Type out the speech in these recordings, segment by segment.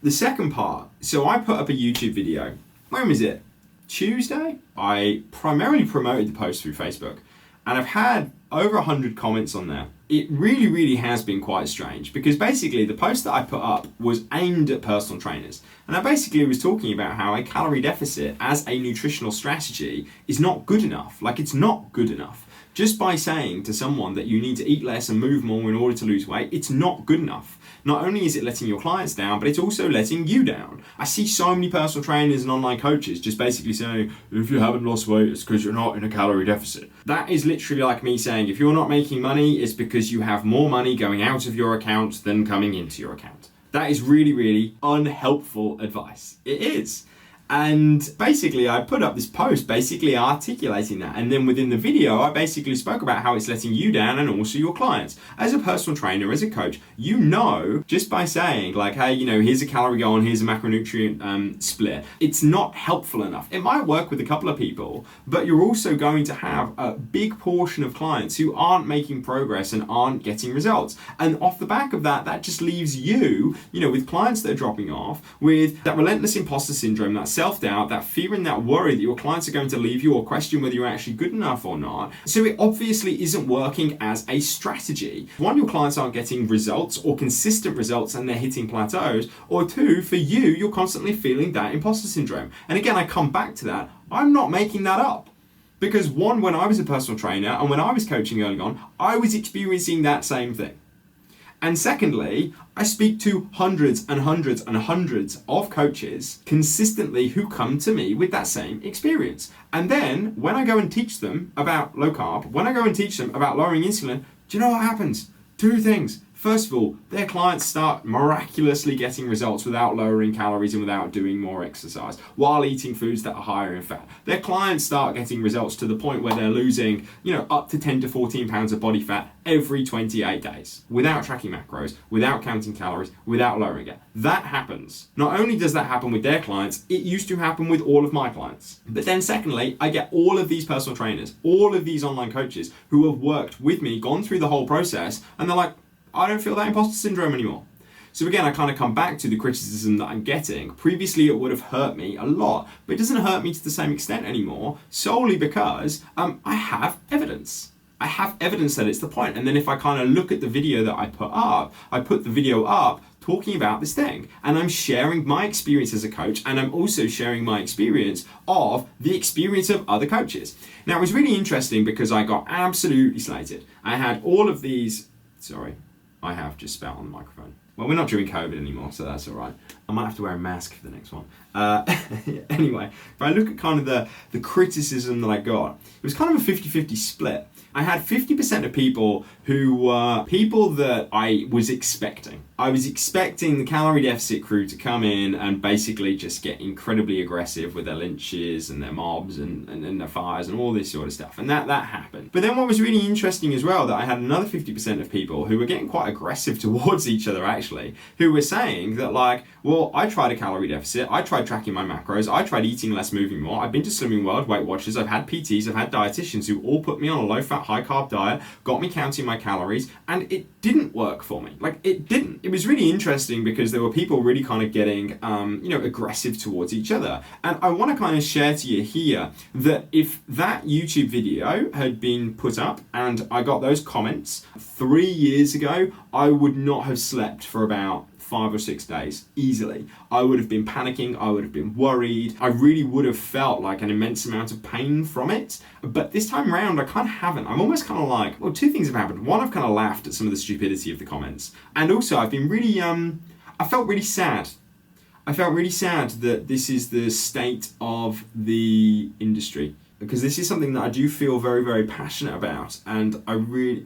The second part, so I put up a YouTube video. When was it? Tuesday? I primarily promoted the post through Facebook, and I've had over 100 comments on there. It really has been quite strange, because basically the post that I put up was aimed at personal trainers. And I basically was talking about how a calorie deficit as a nutritional strategy is not good enough. Like, it's not good enough. Just by saying to someone that you need to eat less and move more in order to lose weight, it's not good enough. Not only is it letting your clients down, but it's also letting you down. I see so many personal trainers and online coaches just basically saying, if you haven't lost weight, it's because you're not in a calorie deficit. That is literally like me saying, if you're not making money, it's because you have more money going out of your account than coming into your account. That is really unhelpful advice. It is. And basically I put up this post basically articulating that, and then within the video I basically spoke about how it's letting you down and also your clients. As a personal trainer, as a coach, you know, just by saying like, hey, you know, here's a calorie goal and here's a macronutrient split, it's not helpful enough. It might work with a couple of people, but you're also going to have a big portion of clients who aren't making progress and aren't getting results. And off the back of that, that just leaves you, you know, with clients that are dropping off, with that relentless imposter syndrome, that self-doubt, that fear and that worry that your clients are going to leave you or question whether you're actually good enough or not. So it obviously isn't working as a strategy. One, your clients aren't getting results or consistent results and they're hitting plateaus. Or two, for you, you're constantly feeling that imposter syndrome. And again, I come back to that. I'm not making that up. Because one, when I was a personal trainer and when I was coaching early on, I was experiencing that same thing. And secondly, I speak to hundreds of coaches consistently who come to me with that same experience. And then when I go and teach them about low carb, when I go and teach them about lowering insulin, do you know what happens? Two things. First of all, their clients start miraculously getting results without lowering calories and without doing more exercise, while eating foods that are higher in fat. Their clients start getting results to the point where they're losing, you know, up to 10 to 14 pounds of body fat every 28 days, without tracking macros, without counting calories, without lowering it. That happens. Not only does that happen with their clients, it used to happen with all of my clients. But then secondly, I get all of these personal trainers, all of these online coaches who have worked with me, gone through the whole process, and they're like, I don't feel that imposter syndrome anymore. So again, I kind of come back to the criticism that I'm getting. Previously, it would have hurt me a lot, but it doesn't hurt me to the same extent anymore, solely because I have evidence. I have evidence that it's the point. And then if I kind of look at the video that I put the video up talking about this thing, and I'm sharing my experience as a coach, and I'm also sharing my experience of the experience of other coaches. Now, it was really interesting because I got absolutely slated. I had all of these, sorry, I have just spat on the microphone. Well, we're not during COVID anymore, so that's all right. I might have to wear a mask for the next one. Anyway, if I look at kind of the criticism that I got, it was kind of a 50-50 split. I had 50% of people who were people that I was expecting. I was expecting the calorie deficit crew to come in and basically just get incredibly aggressive with their lynches and their mobs and their fires and all this sort of stuff. And that happened. But then what was really interesting as well, that I had another 50% of people who were getting quite aggressive towards each other actually, who were saying that like, well, I tried a calorie deficit, I tried tracking my macros, I tried eating less, moving more, I've been to Slimming World, Weight Watchers, I've had PTs, I've had dietitians who all put me on a low-fat, high-carb diet, got me counting my calories, and it didn't work for me. Like, it didn't. It was really interesting because there were people really kind of getting, aggressive towards each other. And I want to kind of share to you here that if that YouTube video had been put up and I got those comments 3 years ago, I would not have slept for about 5 or 6 days easily. I would have been panicking, I would have been worried, I really would have felt like an immense amount of pain from it. But this time around, I kind of haven't. I'm almost kind of like, well, two things have happened. One, I've kind of laughed at some of the stupidity of the comments. And also, I've been really, I felt really sad. I felt really sad that this is the state of the industry, because this is something that I do feel very, very passionate about, and I really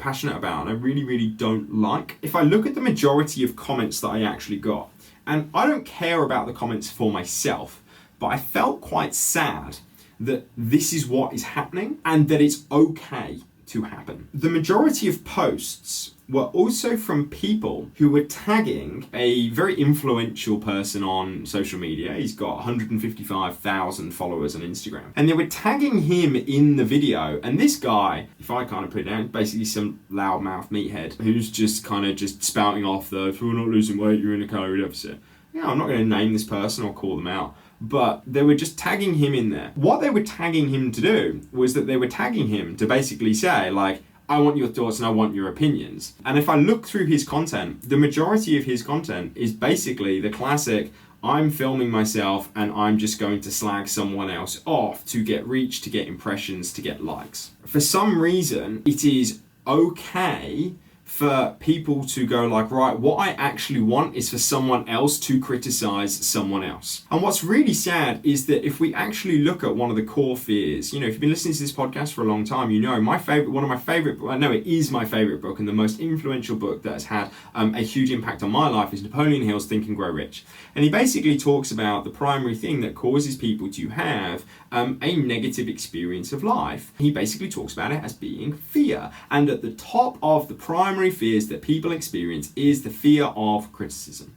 don't like. If I look at the majority of comments that I actually got, and I don't care about the comments for myself, but I felt quite sad that this is what is happening and that it's okay to happen. The majority of posts were also from people who were tagging a very influential person on social media. He's got 155,000 followers on Instagram. And they were tagging him in the video. And this guy, if I kind of put it down, basically some loudmouth meathead who's just kind of just spouting off the, if you're not losing weight, you're in a calorie deficit. I'm not going to name this person or call them out, but they were just tagging him in there. What they were tagging him to do was that they were tagging him to basically say, like, I want your thoughts and I want your opinions. And if I look through his content, the majority of his content is basically the classic, I'm filming myself and I'm just going to slag someone else off to get reach, to get impressions, to get likes. For some reason, it is okay for people to go like, right, what I actually want is for someone else to criticize someone else. And what's really sad is that if we actually look at one of the core fears, if you've been listening to this podcast for a long time, it is my favorite book and the most influential book that has had a huge impact on my life is Napoleon Hill's Think and Grow Rich. And he basically talks about the primary thing that causes people to have a negative experience of life. He basically talks about it as being fear. And at the top of the primary fears that people experience is the fear of criticism.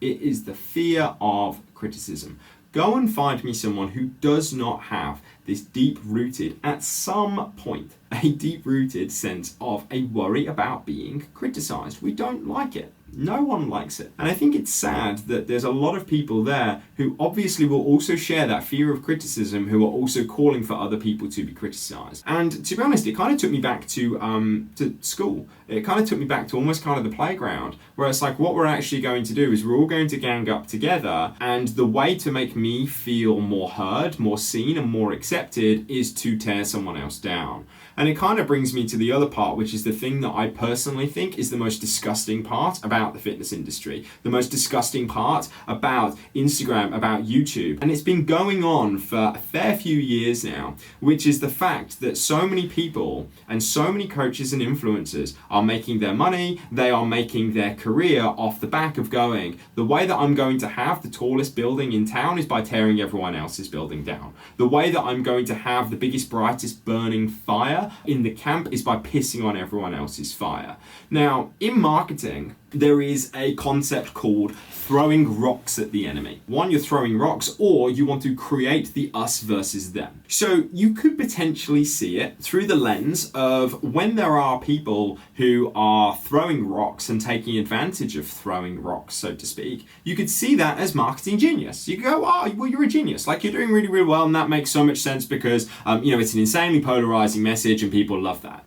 It is the fear of criticism. Go and find me someone who does not have this deep-rooted, at some point, a deep-rooted sense of a worry about being criticized. We don't like it. No one likes it. And I think it's sad that there's a lot of people there who obviously will also share that fear of criticism, who are also calling for other people to be criticized. And to be honest, it kind of took me back to school. It kind of took me back to almost kind of the playground, where it's like, what we're actually going to do is we're all going to gang up together, and the way to make me feel more heard, more seen, and more accepted is to tear someone else down. And it kind of brings me to the other part, which is the thing that I personally think is the most disgusting part about the fitness industry, the most disgusting part about Instagram, about YouTube. And it's been going on for a fair few years now, which is the fact that so many people and so many coaches and influencers are making their money, they are making their career off the back of going, the way that I'm going to have the tallest building in town is by tearing everyone else's building down. The way that I'm going to have the biggest, brightest burning fire in the camp is by pissing on everyone else's fire. Now, in marketing, there is a concept called throwing rocks at the enemy. One, you're throwing rocks, or you want to create the us versus them. So you could potentially see it through the lens of when there are people who are throwing rocks and taking advantage of throwing rocks, so to speak, you could see that as marketing genius. You go, oh, well, you're a genius. Like, you're doing really, really well, and that makes so much sense because, it's an insanely polarizing message and people love that.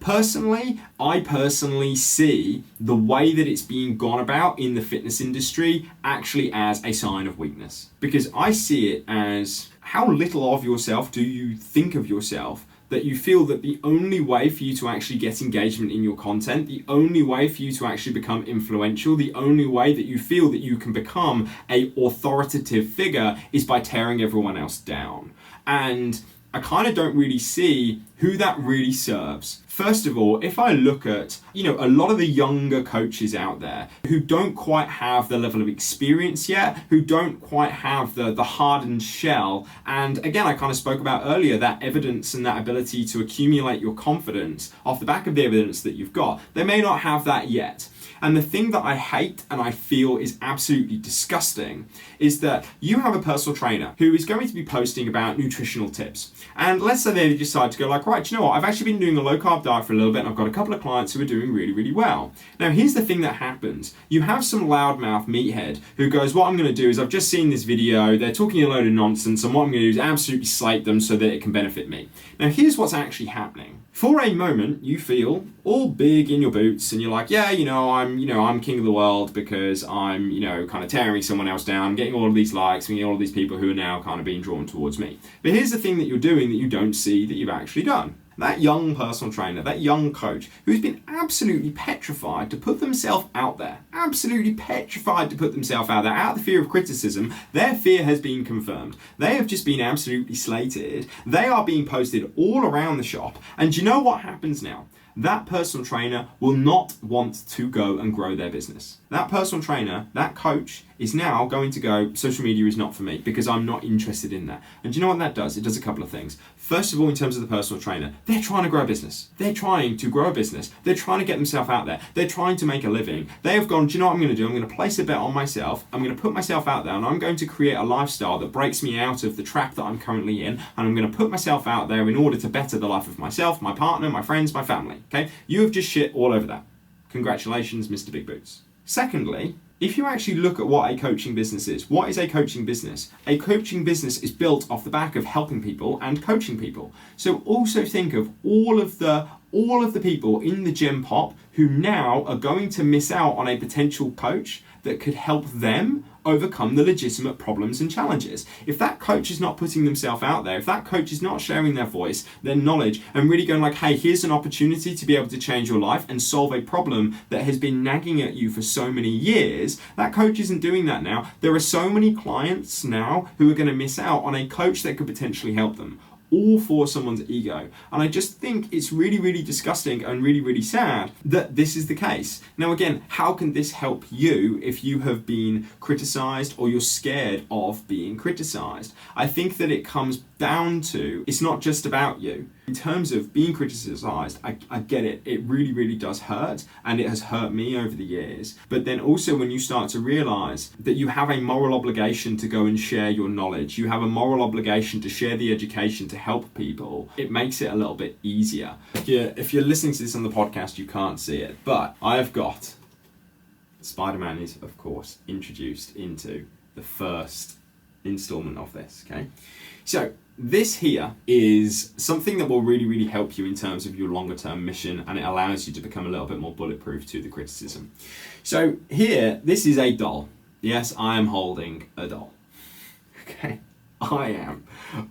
I personally see the way that it's being gone about in the fitness industry actually as a sign of weakness, because I see it as, how little of yourself do you think of yourself that you feel that the only way for you to actually get engagement in your content, the only way for you to actually become influential, the only way that you feel that you can become a authoritative figure is by tearing everyone else down. And I kind of don't really see who that really serves. First of all, if I look at, a lot of the younger coaches out there who don't quite have the level of experience yet, who don't quite have the hardened shell, and again, I kind of spoke about earlier, that evidence and that ability to accumulate your confidence off the back of the evidence that you've got, they may not have that yet. And the thing that I hate and I feel is absolutely disgusting is that you have a personal trainer who is going to be posting about nutritional tips. And let's say they decide to go like, right, do you know what? I've actually been doing a low carb diet for a little bit and I've got a couple of clients who are doing really, really well. Now, here's the thing that happens. You have some loudmouth meathead who goes, what I'm going to do is I've just seen this video, they're talking a load of nonsense, and what I'm going to do is absolutely slate them so that it can benefit me. Now, here's what's actually happening. For a moment, you feel all big in your boots and you're like, yeah, I'm king of the world because I'm, kind of tearing someone else down, getting all of these likes, getting all of these people who are now kind of being drawn towards me. But here's the thing that you're doing that you don't see that you've actually done. That young personal trainer, that young coach who's been absolutely petrified to put themselves out there, out of the fear of criticism, their fear has been confirmed. They have just been absolutely slated. They are being posted all around the shop. And do you know what happens now? That personal trainer will not want to go and grow their business. That personal trainer, that coach, is now going to go, social media is not for me because I'm not interested in that. And do you know what that does? It does a couple of things. First of all, in terms of the personal trainer, they're trying to grow a business. They're trying to grow a business. They're trying to get themselves out there. They're trying to make a living. They have gone, do you know what I'm going to do? I'm going to place a bet on myself. I'm going to put myself out there and I'm going to create a lifestyle that breaks me out of the trap that I'm currently in. And I'm going to put myself out there in order to better the life of myself, my partner, my friends, my family. Okay? You have just shit all over that. Congratulations, Mr. Big Boots. Secondly, If you actually look at what a coaching business is, what is a coaching business? A coaching business is built off the back of helping people and coaching people. So also think of all of the people in the gem pop who now are going to miss out on a potential coach that could help them overcome the legitimate problems and challenges. If that coach is not putting themselves out there, if that coach is not sharing their voice, their knowledge, and really going like, hey, here's an opportunity to be able to change your life and solve a problem that has been nagging at you for so many years, that coach isn't doing that now. There are so many clients now who are going to miss out on a coach that could potentially help them, all for someone's ego. And I just think it's really, really disgusting and really, really sad that this is the case. Now, again, how can this help you if you have been criticized or you're scared of being criticized? I think that it comes down to, it's not just about you. In terms of being criticized, I get it. It really, really does hurt, and it has hurt me over the years. But then also when you start to realize that you have a moral obligation to go and share your knowledge, you have a moral obligation to share the education to help people, it makes it a little bit easier. If you're listening to this on the podcast, you can't see it, but I've got Spider-Man is, of course, introduced into the first installment of this, okay? So this here is something that will really, really help you in terms of your longer term mission, and it allows you to become a little bit more bulletproof to the criticism. So here, this is a doll. Yes, I am holding a doll. Okay, I am.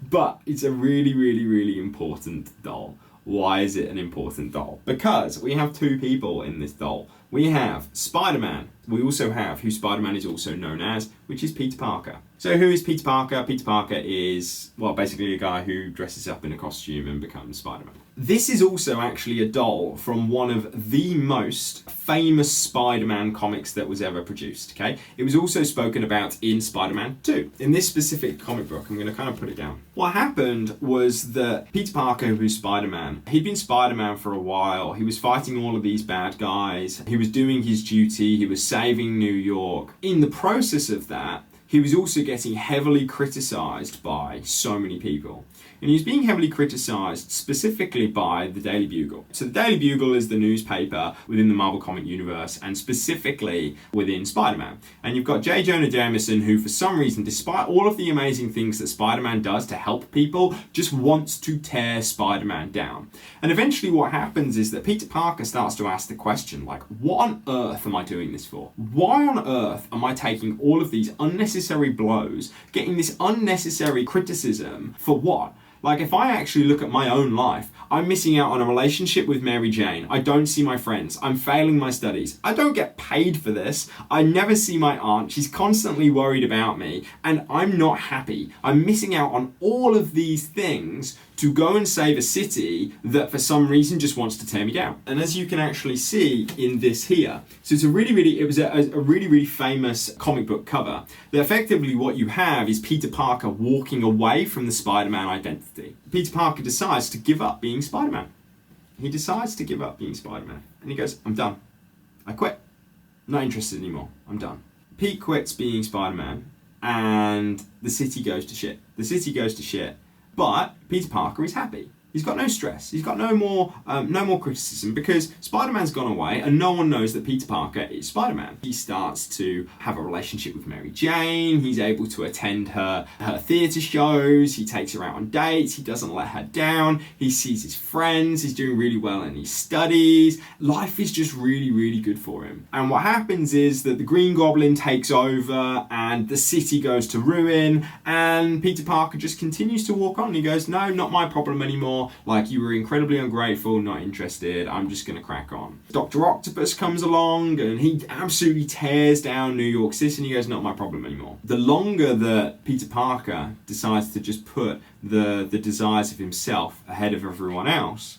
But it's a really, really, really important doll. Why is it an important doll? Because we have two people in this doll. We have Spider-Man. We also have who Spider-Man is also known as, which is Peter Parker. So who is Peter Parker? Peter Parker is, well, basically a guy who dresses up in a costume and becomes Spider-Man. This is also actually a doll from one of the most famous Spider-Man comics that was ever produced, okay? It was also spoken about in Spider-Man 2. In this specific comic book, I'm going to kind of put it down. What happened was that Peter Parker, who's Spider-Man, he'd been Spider-Man for a while. He was fighting all of these bad guys. He was doing his duty. He was saving New York. In the process of that, he was also getting heavily criticized by so many people. And he was being heavily criticized specifically by the Daily Bugle. So the Daily Bugle is the newspaper within the Marvel comic universe, and specifically within Spider-Man. And you've got J. Jonah Jameson, who for some reason, despite all of the amazing things that Spider-Man does to help people, just wants to tear Spider-Man down. And eventually what happens is that Peter Parker starts to ask the question, like, what on earth am I doing this for? Why on earth am I taking all of these unnecessary blows, getting this unnecessary criticism for what? Like, if I actually look at my own life, I'm missing out on a relationship with Mary Jane. I don't see my friends. I'm failing my studies. I don't get paid for this. I never see my aunt. She's constantly worried about me, and I'm not happy. I'm missing out on all of these things to go and save a city that for some reason just wants to tear me down. And as you can actually see in this here, so it's it was a really, really famous comic book cover, that effectively what you have is Peter Parker walking away from the Spider-Man identity. Peter Parker decides to give up being Spider-Man. He decides to give up being Spider-Man. And he goes, I'm done. I quit. Not interested anymore. I'm done. Pete quits being Spider-Man, and the city goes to shit. The city goes to shit. But Peter Parker is happy. He's got no stress. He's got no more criticism because Spider-Man's gone away and no one knows that Peter Parker is Spider-Man. He starts to have a relationship with Mary Jane. He's able to attend her theatre shows. He takes her out on dates. He doesn't let her down. He sees his friends. He's doing really well in his studies. Life is just really, really good for him. And what happens is that the Green Goblin takes over and the city goes to ruin, and Peter Parker just continues to walk on. He goes, no, not my problem anymore. Like, you were incredibly ungrateful, not interested, I'm just going to crack on. Dr. Octopus comes along and he absolutely tears down New York City, and he goes, not my problem anymore. The longer that Peter Parker decides to just put the desires of himself ahead of everyone else,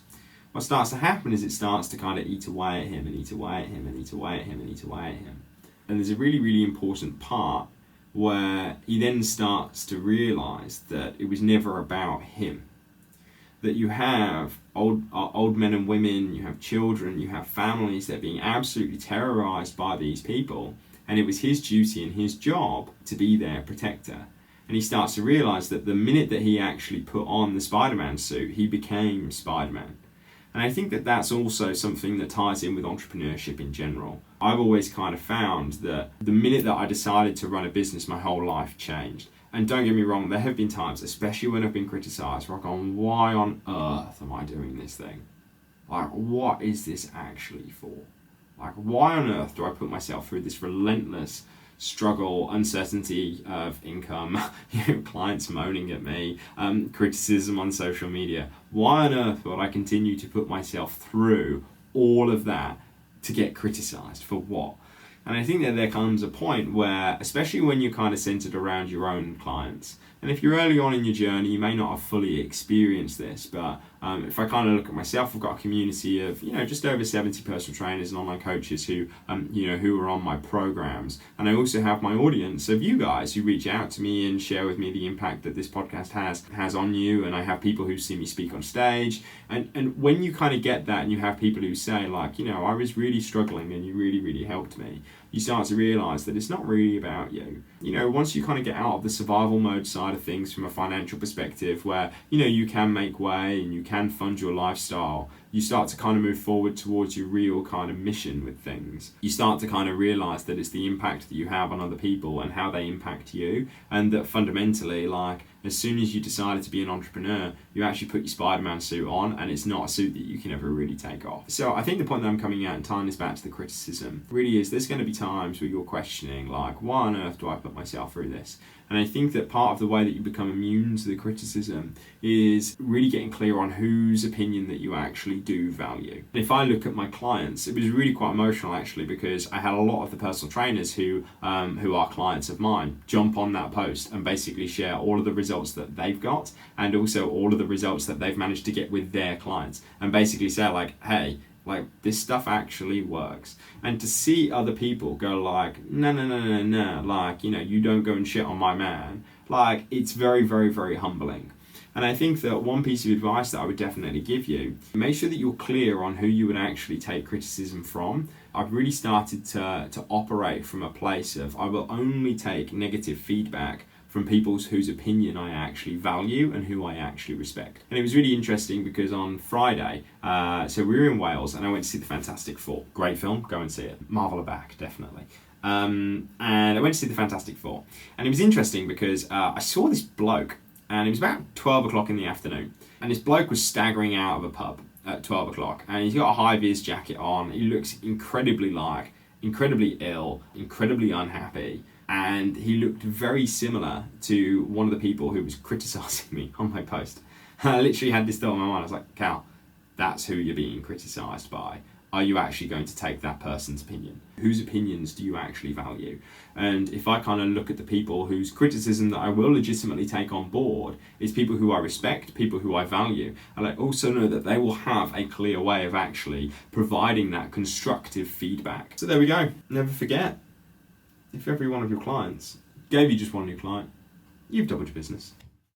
what starts to happen is it starts to kind of eat away at him and eat away at him and eat away at him and eat away at him. And there's a really, really important part where he then starts to realize that it was never about him. That you have old men and women, you have children, you have families that are being absolutely terrorized by these people, and it was his duty and his job to be their protector. And he starts to realize that the minute that he actually put on the Spider-Man suit, he became Spider-Man. And I think that that's also something that ties in with entrepreneurship in general. I've always kind of found that the minute that I decided to run a business, my whole life changed. And don't get me wrong, there have been times, especially when I've been criticised, where I've gone, why on earth am I doing this thing? Like, what is this actually for? Like, why on earth do I put myself through this relentless struggle, uncertainty of income, clients moaning at me, criticism on social media? Why on earth would I continue to put myself through all of that to get criticised? For what? And I think that there comes a point where, especially when you're kind of centered around your own clients, and if you're early on in your journey, you may not have fully experienced this, but if I kind of look at myself, I've got a community of, just over 70 personal trainers and online coaches who are on my programs. And I also have my audience of you guys who reach out to me and share with me the impact that this podcast has on you. And I have people who see me speak on stage. And when you kind of get that and you have people who say like, I was really struggling and you really, really helped me, you start to realize that it's not really about you. Once you kind of get out of the survival mode side of things from a financial perspective where, you can make way and you can fund your lifestyle, you start to kind of move forward towards your real kind of mission with things. You start to kind of realize that it's the impact that you have on other people and how they impact you, and that fundamentally, like, as soon as you decided to be an entrepreneur, you actually put your Spider-Man suit on, and it's not a suit that you can ever really take off. So I think the point that I'm coming at and tying this back to the criticism really is there's going to be times where you're questioning, like, why on earth do I put myself through this? And I think that part of the way that you become immune to the criticism is really getting clear on whose opinion that you actually do value. If I look at my clients, it was really quite emotional actually, because I had a lot of the personal trainers who are clients of mine jump on that post and basically share all of the results that they've got and also all of the results that they've managed to get with their clients, and basically say like, hey, like, this stuff actually works. And to see other people go like, no, like, you don't go and shit on my man, like, it's very, very, very humbling. And I think that one piece of advice that I would definitely give you, make sure that you're clear on who you would actually take criticism from. I've really started to operate from a place of, I will only take negative feedback from people whose opinion I actually value and who I actually respect. And it was really interesting because on Friday, so we were in Wales and I went to see The Fantastic Four. Great film, go and see it. Marvel are back, definitely. And I went to see The Fantastic Four. And it was interesting because I saw this bloke, and it was about 12 o'clock in the afternoon. And this bloke was staggering out of a pub at 12 o'clock. And he's got a high-vis jacket on. He looks incredibly ill, incredibly unhappy. And he looked very similar to one of the people who was criticising me on my post. And I literally had this thought in my mind. I was like, Cal, that's who you're being criticised by. Are you actually going to take that person's opinion? Whose opinions do you actually value? And if I kind of look at the people whose criticism that I will legitimately take on board is people who I respect, people who I value, and I also know that they will have a clear way of actually providing that constructive feedback. So there we go. Never forget, if every one of your clients gave you just one new client, you've doubled your business.